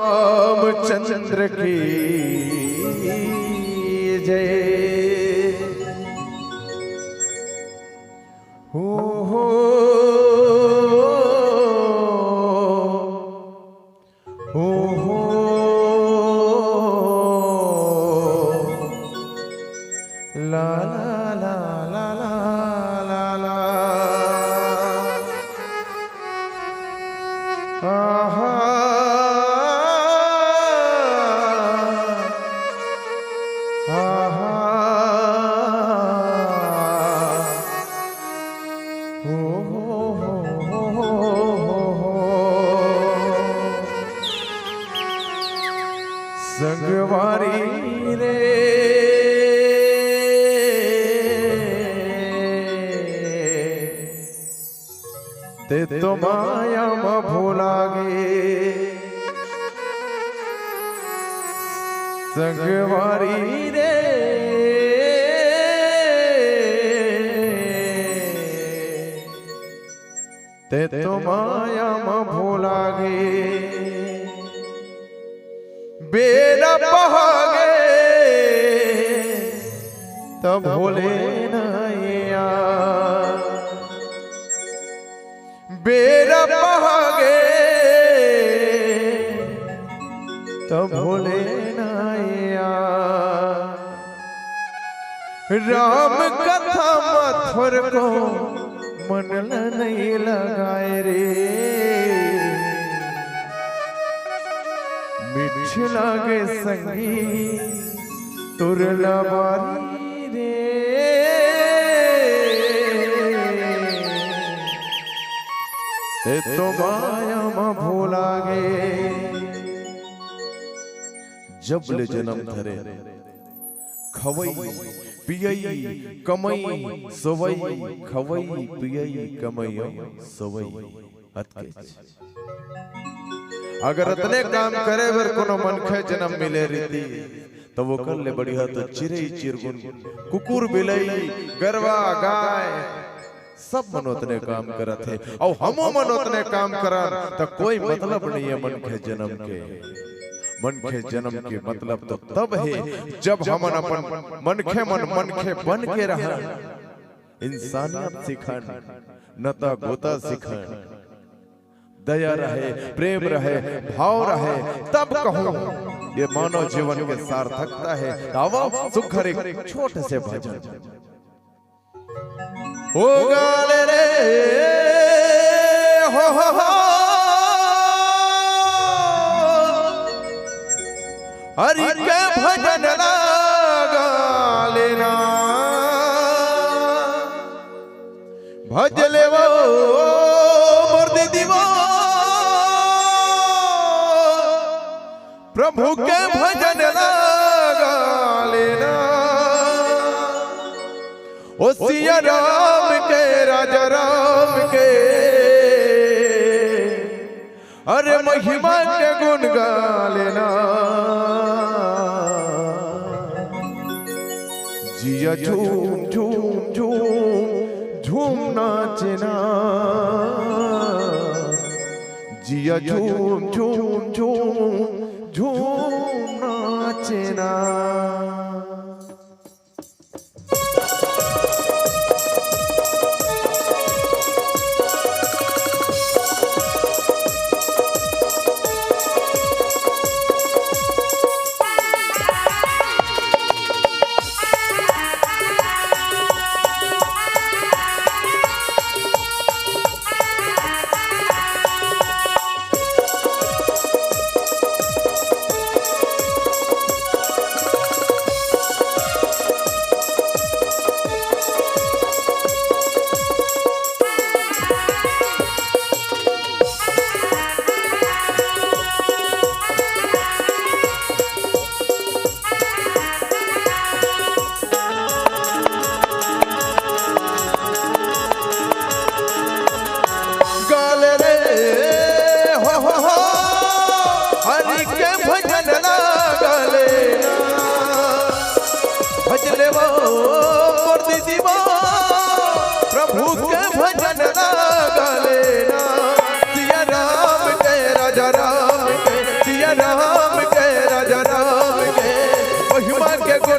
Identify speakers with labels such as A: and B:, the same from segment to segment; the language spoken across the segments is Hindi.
A: रामचंद्र की जय। हो हो हो हो ला ला ला ला ला ला आहा संगवारी रे ते तो माया में भूलागे संगवारी रे ते तो माया में भूलागे बेरा बहागे तब भोले नैया बेरा बहागे तब भोले नैया राम कथा मथुर को मन नहीं लगाए रे मिठ लागे संगी तुरला बारी रे ते तो माया में भूलागे जब ले जन्म धरे खवई पियई कमई सवई खवई पियई कमई सवई अगर इतने काम करे बर कोनो मनखे जन्म मिले रीति तो वो कर ले बढ़िया तो चिरे चिरगुन कुकुर बिलई गरवा गाय सब मनोतने काम करत है और हमो मनोतने काम करा तो कोई मतलब नहीं है मनखे जन्म के। मनखे जन्म के मतलब तो तब है जब हम अपन मनखे बन के रहा इंसानियत सिखन नता गोता सिखन दया रहे प्रेम रहे भाव रहे तब कहूं ये मानव जीवन के सार्थकता है। आओ सुखर एक छोटे से भजन ओ गाले रे हो हरि के भजन लगा लेना भज ले वो मुर्दी दीवा प्रभु के भजन लगा लेना ओ सिया राम के राजा राम के अरे महिमा के गुण गा लेना जिया झूम झूम झूम झूम नाचना जिया झूम झूम झूम झूम नाचना।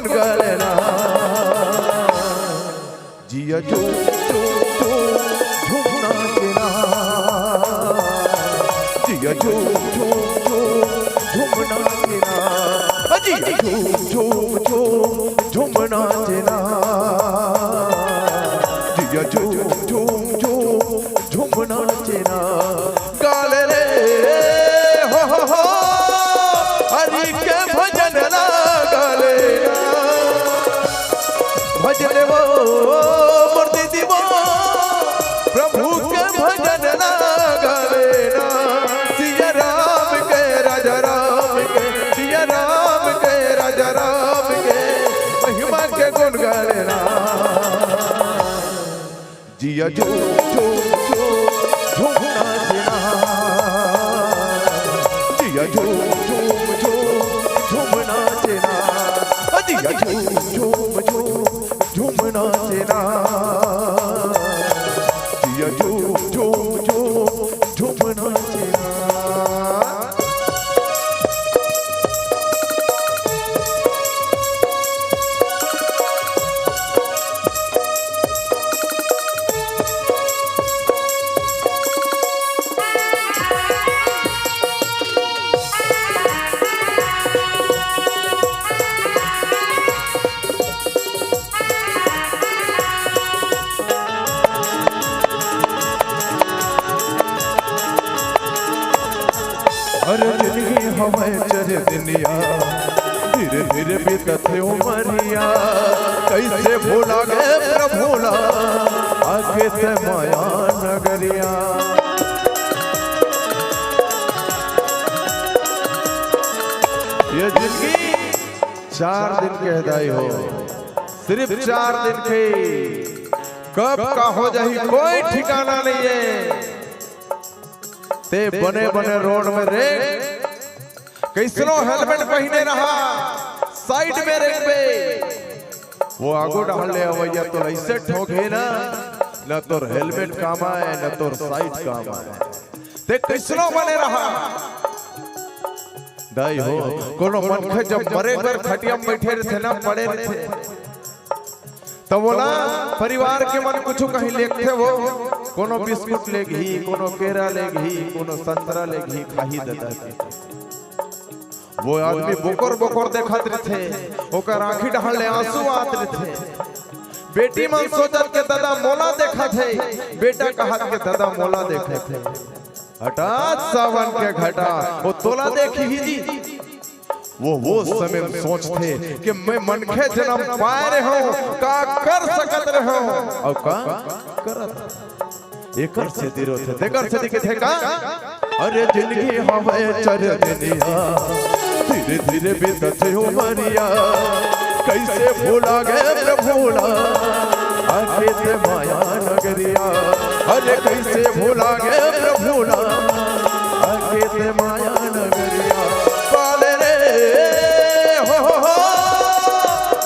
A: गुन गाना जिया झूम झूम झूम नाचना जिया झूम झूम नाचना जिया झूम झूम नाचना जिया झूम नाचना गाले रे हो हरि के भजन ला गाले भजन वो मूर्ति दिवो प्रभु के भजन ला गाले सिया राम के राजा राम के सिया राम के राजा राम के महिमा के गुण गाले जिया झूम नाचना जिया झूम नाचना जिया झूम नाचना जिया झूम नाचना हर जिंदगी हमें चरे दुनिया धीरे धीरे बीतते उमरिया कैसे भूला गए प्रभुला आगे से माया नगरिया ये जिंदगी 4 दिन के हदाई हो सिर्फ 4 दिन के कब का हो जाही कोई ठिकाना नहीं है ते बने बने रोड में रे कैसनो हेलमेट पहने रहा साइड में रे पे वो आगो डाल ले अवैया तो ऐसे ठोके न तो हेलमेट काम आए न तो साइड काम आए ते कैसनो बने रहा दाई हो कोनो मन के जब मरे कर खटिया में बैठे थे ना पड़े थे तो बोला परिवार के मन कुछ कहीं लेते वो कोनो बिस्कुट ले घी कोनो केरा ले घी कोनो संतरा ले घी खाही देता थे वो आदमी बोकर बोकर देखत थे ओकर आंखी ढाल ले आंसू आत थे बेटी मन सोचत के दादा मोला देखा थे बेटा कहत के दादा मोला देखे थे हठात सावन के घटा वो तोला देखी ही जी वो समय सोचते कि मैं मनखे जन्म पाए रहो का कर सकत रहो और का करत एकर से दिरो थे देकर से दिखे थे का अरे जिंदगी हवे चर दुनिया धीरे धीरे बीतते उमरिया कैसे भूला गए प्रभुला आगे से माया नगरिया अरे कैसे भूला गए प्रभुला आगे से माया नगरिया पाले रे हो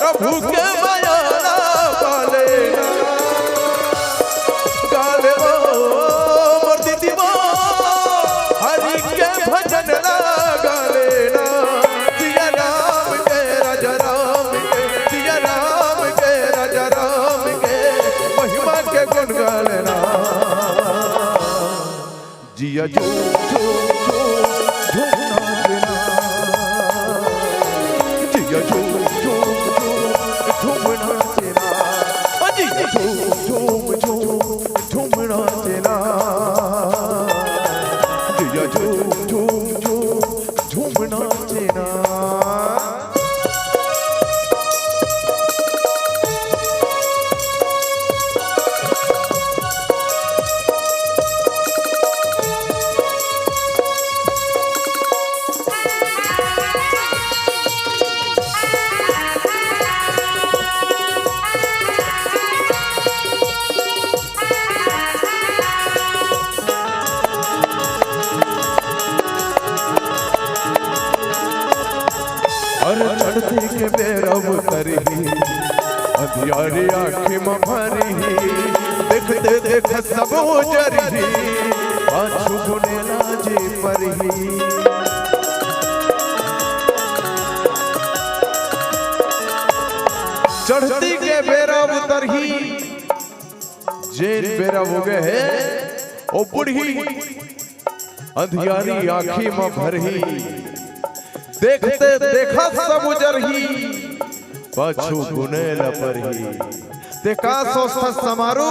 A: प्रभु के माया ना पाले गाले वो मूर्ति दिवो हरि के भजन ला गाले ना सिया राम के राजा राम के सिया राम के राजा राम के महिमा के गुण गाले ना जिया झूम नाचना जिया झूम नाचना जिया झूम नाचना जिया झूम नाचना चढ़ती के बेरब करही अंधियारी आँखी में भरही देखते देख सब उजरही पाछू गुने लाजे परही चढ़ती के बेरा उतरही जेन बेरा हो गए है ओ बुढ़ी अंधियारी आँखी में भरही देखते देखा सब उजरही पाछू गुने लपरही देखा सोचता समारू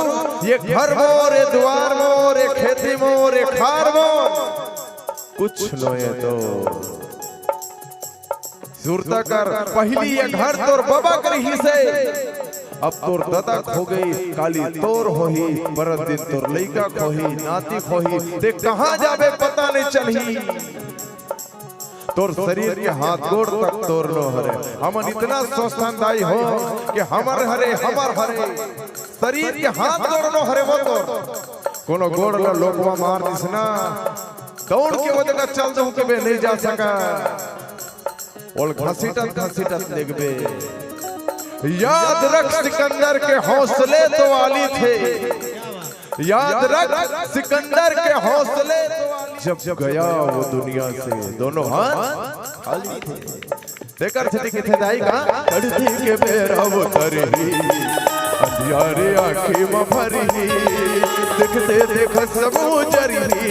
A: ये घर मोर ये द्वार मोर ये खेती मोर ये खार मोर कुछ लो ये तो सुरता कर पहली ये घर तोर बाबा करही से अब तोर दादा खो गई काली तोर होही बरत दिन तोर लइका खोही नाती खोही देख कहां जावे पता नहीं चलही तोर शरीर के हाथ गोड़ तक तोर लो हरे हमन इतना सोचताई हो कि हमर हरे शरीर के हाथ गोड़ लो हरे वो तोर कोनो गोड़ लो लोगवा मार दिसना दौड़ के वो जगह चल दू के बे नहीं जा सका और घसीटत लेगबे याद रख सिकंदर के हौसले तो वाली थे याद रख सिकंदर के हौसले जब गया वो दुनिया से दोनों हाथ खाली थे देखकर छठी के थे दाई का चढ़ती के बेरा वो तरही अंधियारे आंखें में भरही देखते देख सब उजरही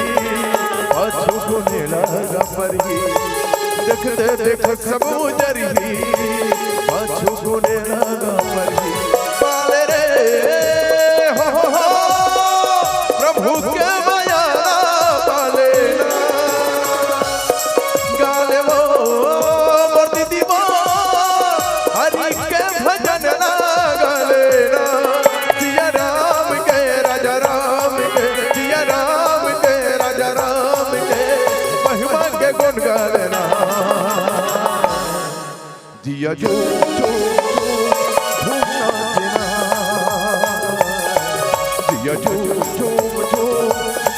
A: पाछू गुने लगा परही देखते देख सब उजरही पाछू गुने लगा परही पाले रे हो प्रभु के माया पाले गाले वो मूर्ति दीवा हरि के भजन गाले ना जिया राम के राजा राम के जिया राम के राजा राम के महिमा के गुण गाना जिया जो जिया जो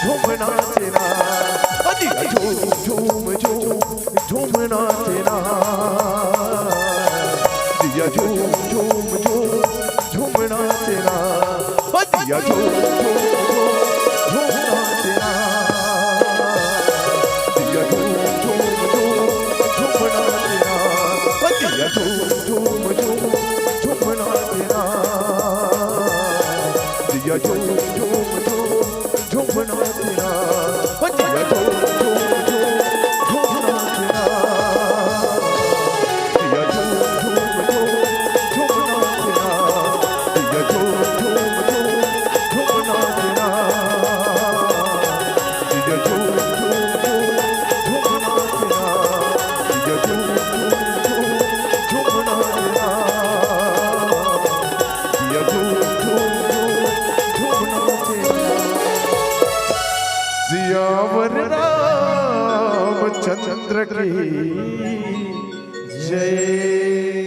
A: झूमना तेरा जिया झूमना तेरा जिया झूमना तेरा जिया झूमना तेरा जिया झूमना तेरा जिया झूमना तेरा जिया झूमना तेरा जिया सियावर रामचंद्र की जय।